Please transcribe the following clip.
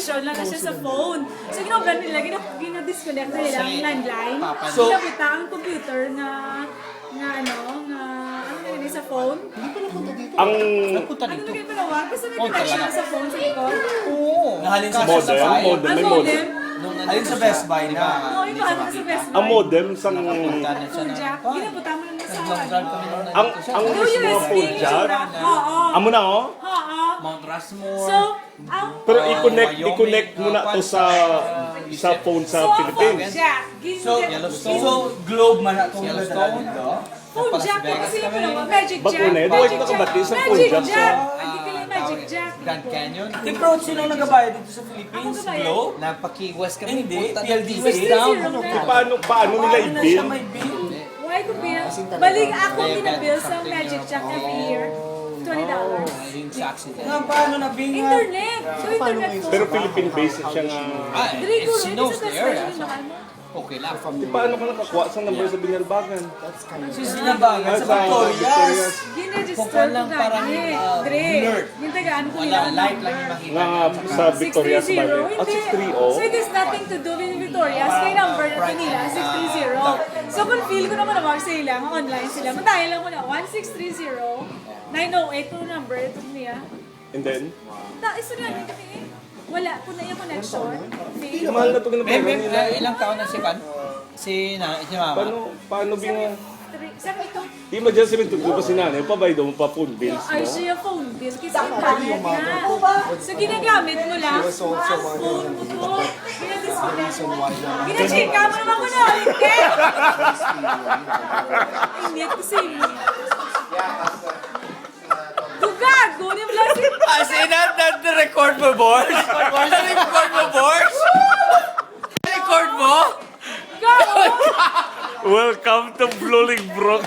connection lang na siya sa phone. So, ginawa nila, gina-disconnect na nila ang landline. So, Ginapita ang computer nga ano na sa phone. Ang napunta Ano dito. na ginawa? Kasi may connection na sa phone sa likod. Oo. Nahalin sa modem, Ang may modem. modem. Halin sa Best Buy na. Oo, ito ano sa Best Buy. Ang modem sang Phone jack. Ginabuta mo lang sa ang mismo phone jack. Oo. Amo na oh. Oo. Mount Rushmore. So, ang Pero i-connect mo na to sa phone sa phone Philippines. jack. So, Globe man atong Yellowstone. Phone jack ko kasi yung ano, Magic Jack. Bakune, Magic huwag Jack. nakabati sa phone Magic jack Jack. sa- Hindi ko yung Magic Jack. Grand Canyon. Pero sino nagabayad dito sa Philippines? Ako gabayad. Globe? Napaki-west kami. Hindi, punta na PLDT. dito. West down. Zero na. Paano nila Paano na siya i-bill? may bill? Why ko bill? Balik ako ginabill sa Magic Jack every year. $20. Yung sa accident. Nga, paano na bingat? Internet. So, internet ko. Pero Philippine-based siya nga. Dili ko She rin knows sa the area. Tasmania na ano. Okay lang. Paano ka nakakuha sa number sa Binalbagan? Si Sinabagan sa Victorias. Gineregister Kung ko lang parang, gani. Dre. blurred. Yung tagaan ko Wala, nila ang light lang number. yung makita. Nga sa Victoria's 630. Barrio. At Hindi. 630. So it has nothing to do with Victoria's. Kaya number na ito nila, 630. So kung feel ko naman naman sila, online sila, matayin lang mo na 1630 908 yung number ito niya. And then, Isa na yun kami eh. Wala po na yung connection. Feel. mahal na pag nabayaran May nila. ilang taon na si Pan? Si mama. Paano binga? Sabi ito, Di mo dyan sabihin tugto pa si nanay, pabaydo mo pa phone bills ay mo. siya phone bill kasi internet na. So ginagamit mo lang ang phone mo to. Ginadisconnect mo. Ginachika mo naman ko na. Hindi ko sa inyo. Dugago! Di mo lang As in, na-record mo, boss? Na-record mo, boss? Na-record mo? Gago! Welcome to Bluling Brook.